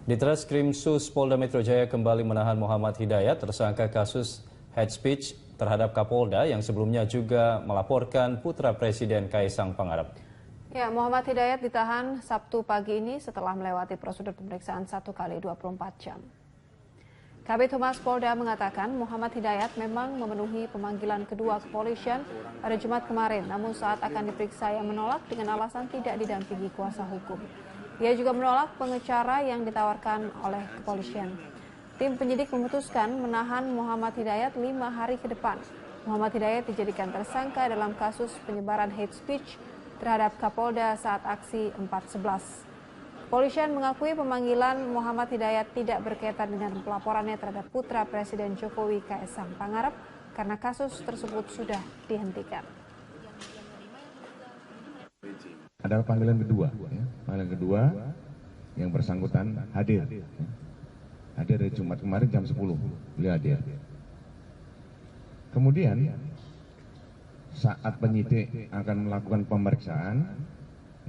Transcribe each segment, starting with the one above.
Ditreskrim Sus Polda Metro Jaya kembali menahan Muhammad Hidayat, tersangka kasus hate speech terhadap Kapolda yang sebelumnya juga melaporkan putra Presiden Kaisang Pangarep. Ya, Muhammad Hidayat ditahan Sabtu pagi ini setelah melewati prosedur pemeriksaan 1 kali 24 jam. Kabid Humas Polda mengatakan Muhammad Hidayat memang memenuhi pemanggilan kedua kepolisian pada Jumat kemarin, namun saat akan diperiksa yang menolak dengan alasan tidak didampingi kuasa hukum. Ia juga menolak pengacara yang ditawarkan oleh kepolisian. Tim penyidik memutuskan menahan Muhammad Hidayat 5 hari ke depan. Muhammad Hidayat dijadikan tersangka dalam kasus penyebaran hate speech terhadap Kapolda saat aksi 4/11. Kepolisian mengakui pemanggilan Muhammad Hidayat tidak berkaitan dengan pelaporannya terhadap putra Presiden Jokowi Kaisang Pangarep karena kasus tersebut sudah dihentikan. Ada panggilan kedua, ya. Panggilan kedua yang bersangkutan hadir. Hadir dari Jumat kemarin jam 10, beliau hadir. Kemudian saat penyidik akan melakukan pemeriksaan,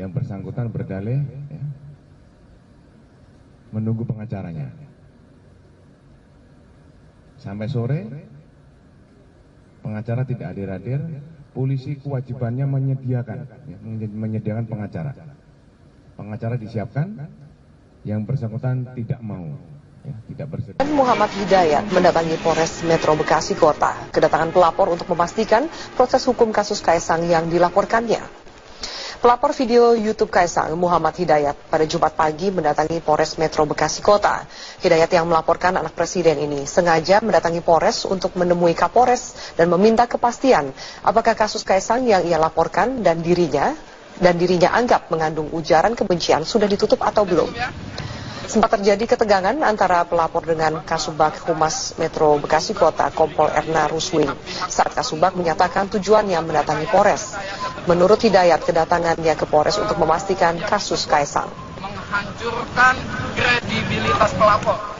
yang bersangkutan berdalih ya, menunggu pengacaranya. Sampai sore, pengacara tidak hadir-hadir. Polisi kewajibannya menyediakan pengacara. Pengacara disiapkan, yang bersangkutan tidak mau, ya, tidak bersedia. Muhammad Hidayat mendatangi Polres Metro Bekasi Kota, kedatangan pelapor untuk memastikan proses hukum kasus Kaisang yang dilaporkannya. Pelapor video YouTube Kaisang, Muhammad Hidayat, pada Jumat pagi mendatangi Polres Metro Bekasi Kota. Hidayat yang melaporkan anak presiden ini sengaja mendatangi Polres untuk menemui Kapolres dan meminta kepastian apakah kasus Kaisang yang ia laporkan dan dirinya anggap mengandung ujaran kebencian sudah ditutup atau belum. Sempat terjadi ketegangan antara pelapor dengan Kasubag Humas Metro Bekasi Kota, Kompol Erna Ruswing, saat Kasubag menyatakan tujuannya mendatangi Polres. Menurut Hidayat, kedatangannya ke Polres untuk memastikan kasus Kaisang. Menghancurkan kredibilitas pelapor.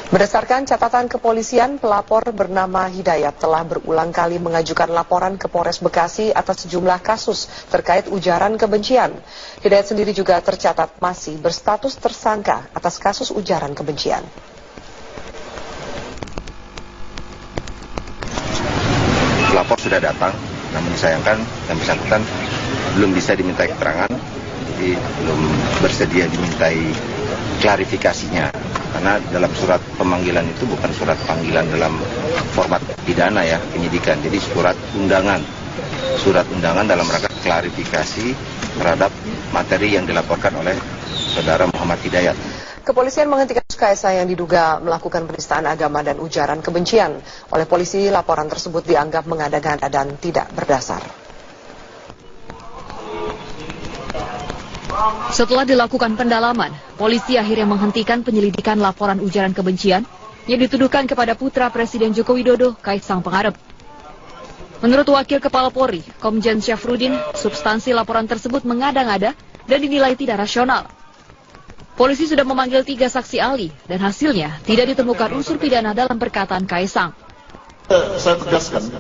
Berdasarkan catatan kepolisian, pelapor bernama Hidayat telah berulang kali mengajukan laporan ke Polres Bekasi atas sejumlah kasus terkait ujaran kebencian. Hidayat sendiri juga tercatat masih berstatus tersangka atas kasus ujaran kebencian. Pelapor sudah datang, namun disayangkan yang bersangkutan belum bisa dimintai keterangan, jadi belum bersedia dimintai klarifikasinya. Karena dalam surat pemanggilan itu bukan surat panggilan dalam format pidana ya, penyidikan. Jadi surat undangan dalam rangka klarifikasi terhadap materi yang dilaporkan oleh saudara Muhammad Hidayat. Kepolisian menghentikan kasus Kaisang yang diduga melakukan penistaan agama dan ujaran kebencian. Oleh polisi, laporan tersebut dianggap mengada-ngada dan tidak berdasar. Setelah dilakukan pendalaman, polisi akhirnya menghentikan penyelidikan laporan ujaran kebencian yang dituduhkan kepada putra Presiden Joko Widodo, Kaisang Pangarep. Menurut Wakil Kepala Polri, Komjen Syafruddin, substansi laporan tersebut mengada-ngada dan dinilai tidak rasional. Polisi sudah memanggil 3 saksi ahli dan hasilnya tidak ditemukan unsur pidana dalam perkataan Kaisang. Saya tegaskan,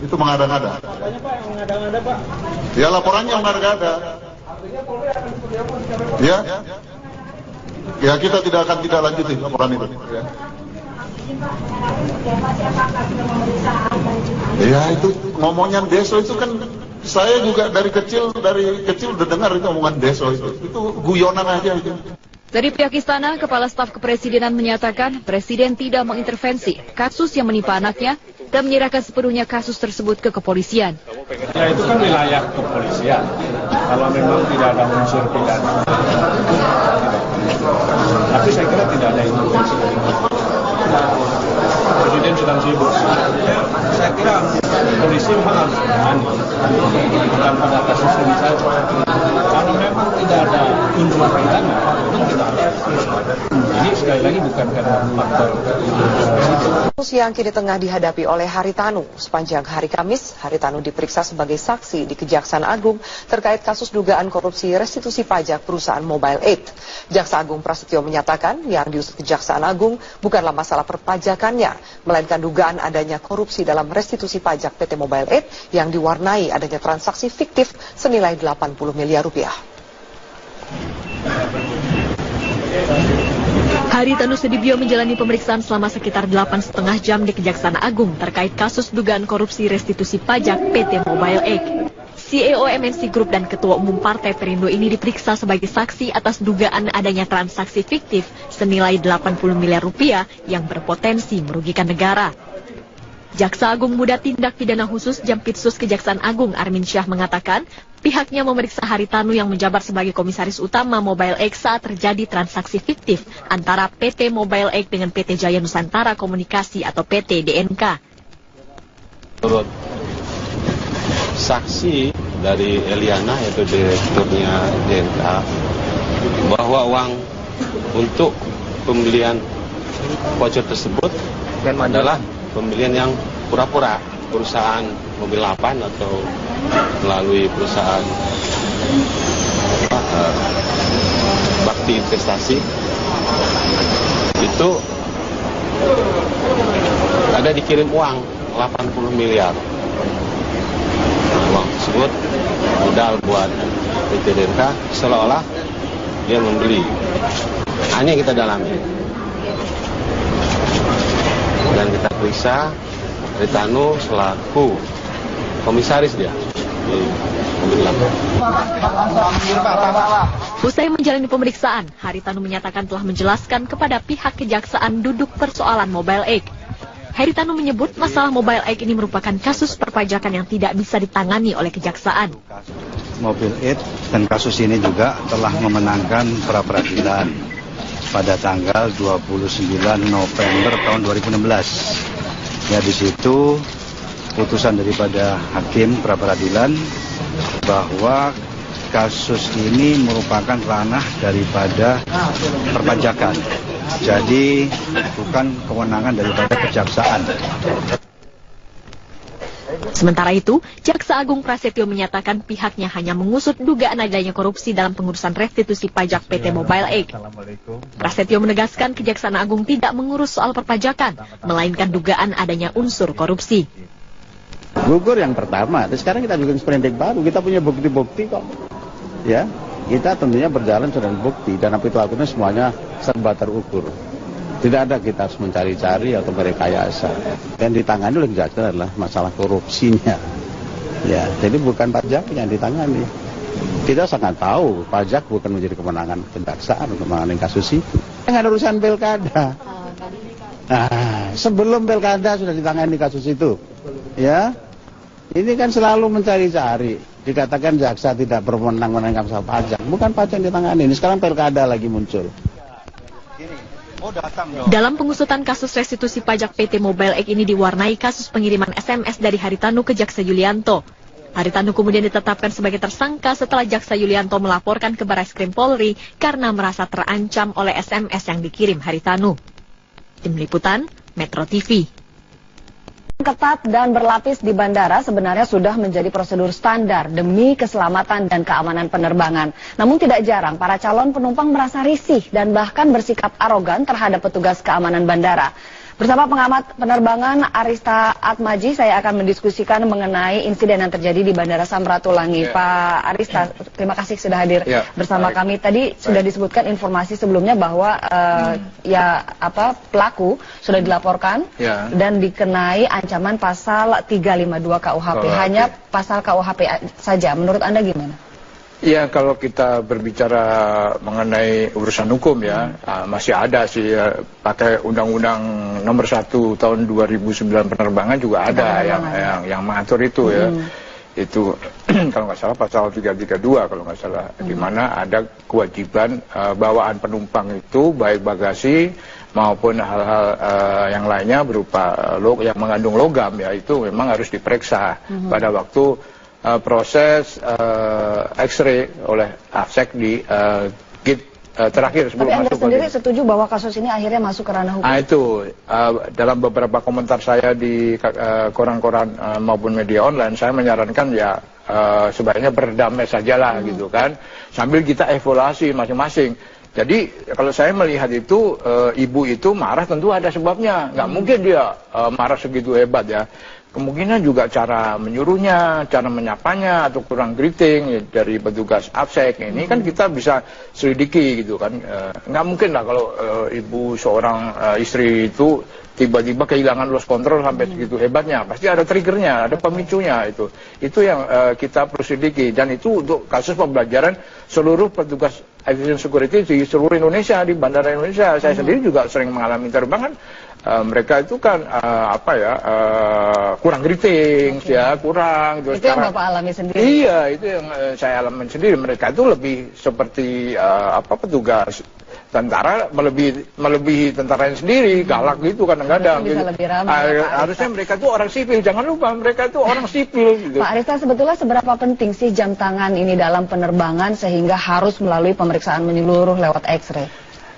itu mengada-ngada. Apanya Pak yang mengada-ngada Pak? Ya laporannya mengada-ngada. Ya kita tidak akan lanjutin laporan itu. Ya itu ngomongan deso itu kan saya juga dari kecil udah dengar itu omongan deso itu guyonan aja itu. Dari pihak istana, Kepala Staf Kepresidenan menyatakan Presiden tidak mengintervensi kasus yang menimpa anaknya dan menyerahkan sepenuhnya kasus tersebut ke kepolisian. Ya itu kan wilayah kepolisian. Kalau memang tidak ada unsur pidana, tapi saya kira tidak ada intervensi. Presiden sedang sibuk. Saya kira polisi memang harus menangani, bukan pada kasus ini saja. Kalau memang tidak ada unsur pidana, kita harus. Ini sekali lagi bukan karena faktor Kasus yang kini tengah dihadapi oleh Haritanu. Sepanjang hari Kamis, Haritanu diperiksa sebagai saksi di Kejaksaan Agung terkait kasus dugaan korupsi restitusi pajak perusahaan Mobile Aid. Jaksa Agung Prasetyo menyatakan yang diusut Kejaksaan Agung bukanlah masalah perpajakannya, melainkan dugaan adanya korupsi dalam restitusi pajak PT Mobile Aid yang diwarnai adanya transaksi fiktif senilai 80 miliar rupiah. Haritanu Sudibyo menjalani pemeriksaan selama sekitar 8,5 jam di Kejaksaan Agung terkait kasus dugaan korupsi restitusi pajak PT Mobile Egg. CEO MNC Group dan Ketua Umum Partai Perindo ini diperiksa sebagai saksi atas dugaan adanya transaksi fiktif senilai 80 miliar rupiah yang berpotensi merugikan negara. Jaksa Agung Muda Tindak Pidana Khusus Jampitsus Kejaksaan Agung Armin Syah mengatakan pihaknya memeriksa Haritanu yang menjabat sebagai komisaris utama Mobile Egg saat terjadi transaksi fiktif antara PT Mobile Egg dengan PT Jaya Nusantara Komunikasi atau PT DNK. Menurut saksi dari Eliana yaitu direkturnya DNK bahwa uang untuk pembelian voucher tersebut adalah pembelian yang pura-pura perusahaan mobil 8 atau melalui perusahaan Bakti Investasi itu ada dikirim uang 80 miliar. Uang tersebut modal buat PT DNK seolah-olah dia membeli. Hanya kita dalami dan kita periksa Haritanu selaku komisaris dia di mobil 8. Usai menjalani pemeriksaan, Haritanu menyatakan telah menjelaskan kepada pihak kejaksaan duduk persoalan Mobile Egg. Haritanu menyebut masalah Mobile Egg ini merupakan kasus perpajakan yang tidak bisa ditangani oleh kejaksaan. Mobile Egg dan kasus ini juga telah memenangkan pra-peradilan pada tanggal 29 November tahun 2016. Ya, di situ putusan daripada hakim pra-peradilan bahwa kasus ini merupakan ranah daripada perpajakan. Jadi bukan kewenangan daripada kejaksaan. Sementara itu, Jaksa Agung Prasetyo menyatakan pihaknya hanya mengusut dugaan adanya korupsi dalam pengurusan restitusi pajak PT Mobile Egg. Prasetyo menegaskan Kejaksaan Agung tidak mengurus soal perpajakan, melainkan dugaan adanya unsur korupsi. Gugur yang pertama, dan sekarang kita bikin sprendik baru, kita punya bukti-bukti kok. Ya, kita tentunya berjalan dengan bukti dan apa itu lakukan semuanya serba terukur. Tidak ada kita harus mencari-cari atau merekayasa. Dan ditangani oleh kejaksaan adalah masalah korupsinya. Ya, jadi bukan pajak yang ditangani. Kita sangat tahu pajak bukan menjadi kewenangan kejaksaan untuk menangani kasus itu. Yang ada urusan pilkada. Nah, sebelum pilkada sudah ditangani kasus itu. Ya, ini kan selalu mencari-cari. Dikatakan jaksa tidak berwenang menangani kasus pajak. Bukan pajak yang ditangani. Ini sekarang pilkada lagi muncul. Dalam pengusutan kasus restitusi pajak PT Mobile Egg ini diwarnai kasus pengiriman SMS dari Haritanu ke Jaksa Yulianto. Haritanu kemudian ditetapkan sebagai tersangka setelah Jaksa Yulianto melaporkan ke Barreskrim Polri karena merasa terancam oleh SMS yang dikirim Haritanu. Tim Liputan, Metro TV. Ketat dan berlapis di bandara sebenarnya sudah menjadi prosedur standar demi keselamatan dan keamanan penerbangan. Namun tidak jarang para calon penumpang merasa risih dan bahkan bersikap arogan terhadap petugas keamanan bandara. Bersama pengamat penerbangan Arista Atmaji, saya akan mendiskusikan mengenai insiden yang terjadi di Bandara Samratulangi. Pak Arista, terima kasih sudah hadir bersama kami. Tadi sudah disebutkan informasi sebelumnya bahwa pelaku sudah dilaporkan dan dikenai ancaman pasal 352 KUHP. Hanya pasal KUHP saja. Menurut Anda gimana? Ya, kalau kita berbicara mengenai urusan hukum ya, masih ada sih pakai Undang-Undang Nomor 1 Tahun 2009 penerbangan juga ada yang mengatur itu ya. Itu kalau nggak salah pasal 332 kalau nggak salah, di mana ada kewajiban bawaan penumpang itu baik bagasi maupun hal-hal yang lainnya berupa yang mengandung logam ya, itu memang harus diperiksa pada waktu proses X-ray oleh AFSEC di gate terakhir sebelum masuk. Tapi Anda sendiri setuju bahwa kasus ini akhirnya masuk ke ranah hukum? Itu dalam beberapa komentar saya di koran-koran maupun media online, saya menyarankan ya sebaiknya berdamai sajalah gitu kan, sambil kita evaluasi masing-masing. Jadi kalau saya melihat itu ibu itu marah tentu ada sebabnya, nggak mungkin dia marah segitu hebat ya. kemungkinan juga cara menyuruhnya, cara menyapanya atau kurang greeting ya, dari petugas APSEC ini kan kita bisa selidiki gitu kan. Nggak mungkin lah kalau ibu seorang istri itu tiba-tiba kehilangan lost control sampai segitu hebatnya, pasti ada triggernya, ada pemicunya itu yang kita perlu selidiki, dan itu untuk kasus pembelajaran seluruh petugas aviation security di seluruh Indonesia, di bandara Indonesia. Saya sendiri juga sering mengalami terbangan. Mereka itu kan kurang greeting, ya kurang. Itu yang Bapak alami sendiri? Iya, itu yang saya alami sendiri. Mereka itu lebih seperti petugas tentara, melebihi tentara yang sendiri, galak gitu kadang-kadang. Bisa lebih ramai. Harusnya mereka itu orang sipil, jangan lupa mereka itu orang sipil. Gitu. Pak Arista, sebetulnya seberapa penting sih jam tangan ini dalam penerbangan sehingga harus melalui pemeriksaan menyeluruh lewat X-ray?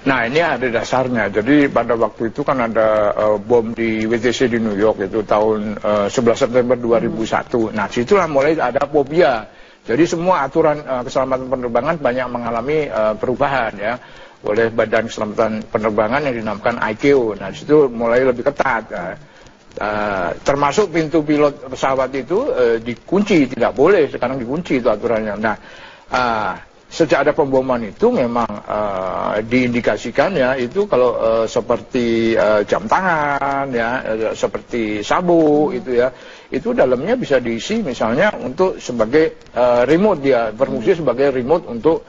Nah, ini ada dasarnya. Jadi pada waktu itu kan ada bom di WTC di New York itu tahun 11 September 2001. Nah, situlah mulai ada fobia. Jadi semua aturan keselamatan penerbangan banyak mengalami perubahan ya oleh Badan Keselamatan Penerbangan yang dinamakan ICAO. Nah, disitu mulai lebih ketat. Termasuk pintu pilot pesawat itu dikunci, tidak boleh sekarang dikunci itu aturannya. Nah, sejak ada pemboman itu memang diindikasikan ya itu kalau seperti jam tangan ya seperti sabuk itu ya itu dalamnya bisa diisi misalnya untuk sebagai remote, dia berfungsi sebagai remote untuk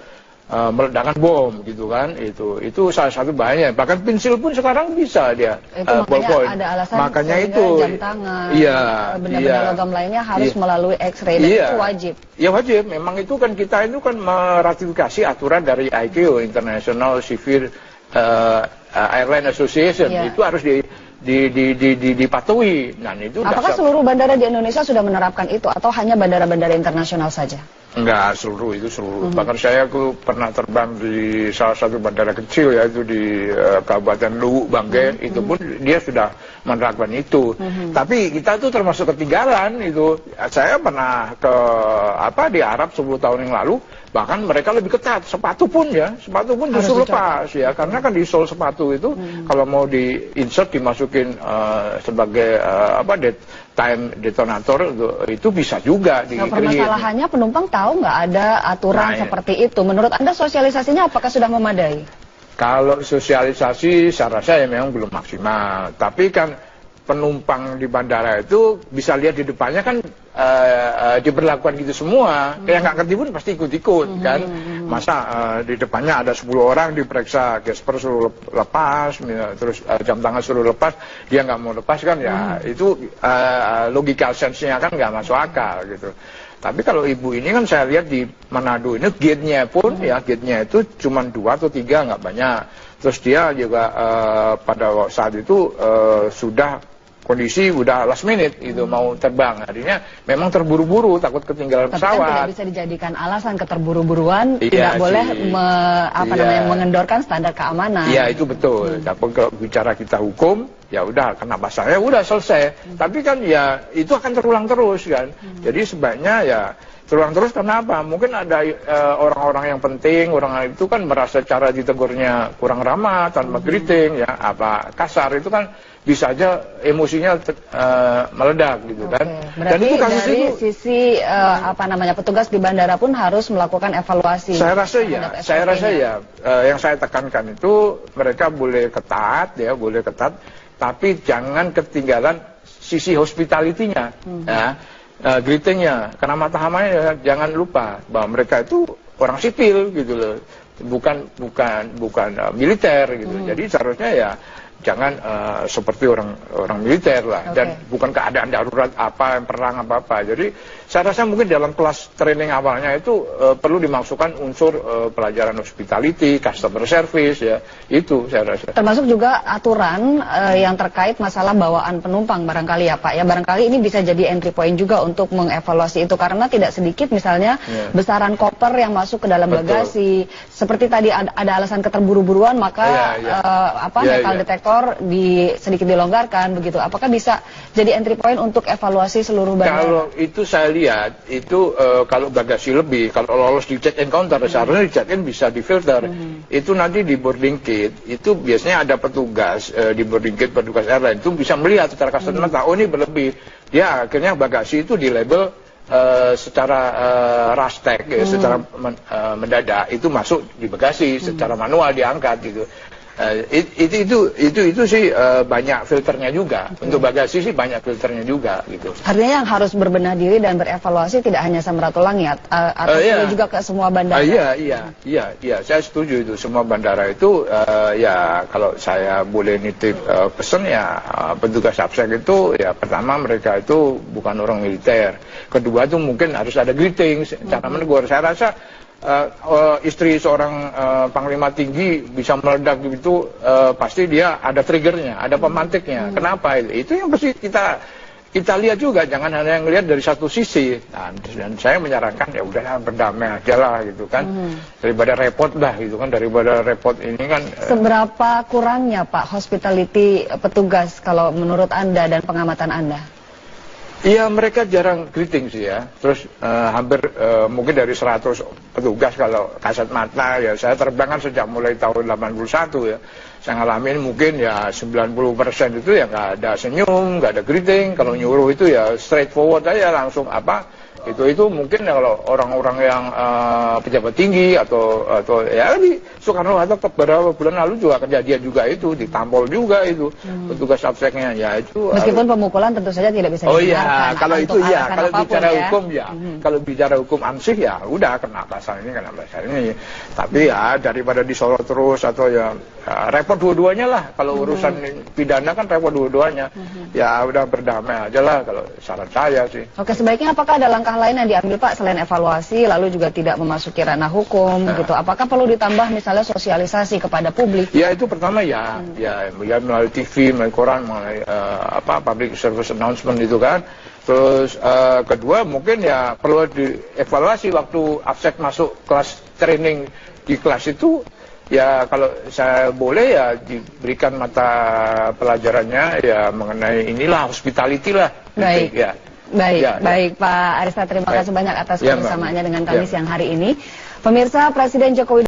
meledakkan bom gitu kan, itu salah satu bahayanya. Bahkan pensil pun sekarang bisa dia ballpoint. Ada alasan makanya itu jam tangan, benda-benda logam lainnya harus melalui X-ray dan itu wajib. Ya wajib, memang itu kan kita itu kan meratifikasi aturan dari ICAO, International Civil Airline Association, itu harus dipatuhi. Nah, itu apakah seluruh bandara di Indonesia sudah menerapkan itu atau hanya bandara-bandara internasional saja? Enggak, seluruh. Bahkan saya pernah terbang di salah satu bandara kecil yaitu di Kabupaten Luwu, Bangke, itu pun dia sudah menerapkan itu. Tapi kita itu termasuk ketinggalan itu. Saya pernah di Arab 10 tahun yang lalu, bahkan mereka lebih ketat, sepatu pun justru lepas ya, karena kan di sol sepatu itu kalau mau di insert dimasukin sebagai time detonator itu bisa juga permasalahannya penumpang tahu nggak ada aturan seperti itu. Menurut Anda sosialisasinya apakah sudah memadai? Kalau sosialisasi saya rasa ya memang belum maksimal, tapi kan penumpang di bandara itu bisa lihat di depannya kan diberlakukan gitu semua. Yang nggak ngerti pun pasti ikut-ikut kan. Masa di depannya ada 10 orang diperiksa, gesper suruh lepas, terus jam tangan suruh lepas, dia nggak mau lepas kan ya. Itu logical sense-nya kan nggak masuk akal gitu. Tapi kalau ibu ini kan saya lihat di Manado ini gate-nya pun ya gate-nya itu cuma 2 atau 3 nggak banyak. Terus dia juga pada saat itu sudah kondisi udah last minute itu mau terbang, artinya memang terburu-buru takut ketinggalan pesawat. Tapi kan tidak bisa dijadikan alasan keterburu-buruan, tidak boleh mengendorkan standar keamanan. Iya itu betul. Tapi kalau bicara kita hukum, ya udah kena pasalnya udah selesai. Tapi kan ya itu akan terulang terus kan. Jadi sebaiknya ya terulang terus karena apa? Mungkin ada orang-orang yang penting, orang itu kan merasa cara ditegurnya kurang ramah, tanpa greeting, ya apa kasar itu kan bisa aja emosinya meledak gitu kan. Berarti dan itu kasus dari sisi petugas di bandara pun harus melakukan evaluasi. Saya rasa ya, yang saya tekankan itu mereka boleh ketat ya, boleh ketat, tapi jangan ketinggalan sisi hospitality-nya ya. Greetingnya, karena matahamanya jangan lupa bahwa mereka itu orang sipil gitu loh, bukan militer gitu. Jadi seharusnya ya jangan seperti orang militer lah, dan bukan keadaan darurat perang apa. Jadi saya rasa mungkin dalam kelas training awalnya itu perlu dimasukkan unsur pelajaran hospitality, customer service ya, itu saya rasa. Termasuk juga aturan yang terkait masalah bawaan penumpang barangkali ya Pak ya, barangkali ini bisa jadi entry point juga untuk mengevaluasi itu, karena tidak sedikit misalnya besaran koper yang masuk ke dalam bagasi, seperti tadi ada alasan keterburu-buruan maka metal detektor sedikit dilonggarkan begitu. Apakah bisa jadi entry point untuk evaluasi seluruh bandara? Kalau itu saya lihat itu kalau bagasi lebih, kalau lolos di check-in counter seharusnya di check-in bisa difilter. Itu nanti di boarding gate itu biasanya ada petugas di boarding gate, petugas airline itu bisa melihat secara kasat mata, oh ini berlebih. ya akhirnya bagasi itu di label secara rastek, secara mendadak itu masuk di bagasi, secara manual diangkat gitu. Itu sih banyak filternya juga. Untuk bagasi sih banyak filternya juga gitu. Artinya yang harus berbenah diri dan berevaluasi tidak hanya Samratulangi ya, atau juga ke semua bandara. Iya, saya setuju itu. Semua bandara itu ya kalau saya boleh nitip pesan ya, petugas APSEC itu ya pertama mereka itu bukan orang militer. Kedua itu mungkin harus ada greeting, cara menegur. Saya rasa istri seorang panglima tinggi bisa meledak gitu, pasti dia ada triggernya, ada pemantiknya. Kenapa? Itu yang pasti kita lihat juga, jangan hanya yang lihat dari satu sisi. Nah, dan saya menyarankan ya udahlah berdamai aja lah gitu kan, daripada repot lah gitu kan, daripada repot ini kan. Seberapa kurangnya Pak hospitality petugas kalau menurut Anda dan pengamatan Anda? Iya, mereka jarang greeting sih ya. Terus hampir mungkin dari 100 petugas kalau kasat mata ya, saya terbang kan sejak mulai tahun 81 ya. Saya ngalamin mungkin ya 90% itu ya nggak ada senyum, nggak ada greeting. Kalau nyuruh itu ya straightforward aja, langsung apa. Itu mungkin ya kalau orang-orang yang pejabat tinggi atau ya di Soekarno-Hatta beberapa bulan lalu juga kejadian juga itu, ditampol juga itu petugas APSEC-nya ya itu. Meskipun pemukulan tentu saja tidak bisa dibenarkan. Iya, kalau itu ya, kalau bicara hukum ya, kalau bicara hukum ansih ya udah kena pasal ini. Tapi ya daripada disorot terus atau ya repot dua-duanya lah. Kalau urusan pidana kan repot dua-duanya. Ya udah berdamai aja lah kalau saran saya sih. Oke, sebaiknya apakah ada langkah lain yang diambil Pak selain evaluasi lalu juga tidak memasuki ranah hukum gitu? Apakah perlu ditambah misalnya sosialisasi kepada publik? Ya itu pertama ya melalui TV, melalui koran, melalui public service announcement itu kan. Terus kedua mungkin ya perlu dievaluasi waktu APSEC masuk kelas training di kelas itu. Ya kalau saya boleh ya diberikan mata pelajarannya ya mengenai inilah hospitality lah. Baik. Gitu, ya. Baik Pak Arista, terima kasih banyak atas kebersamaannya dengan kami siang hari ini. Pemirsa, Presiden Jokowi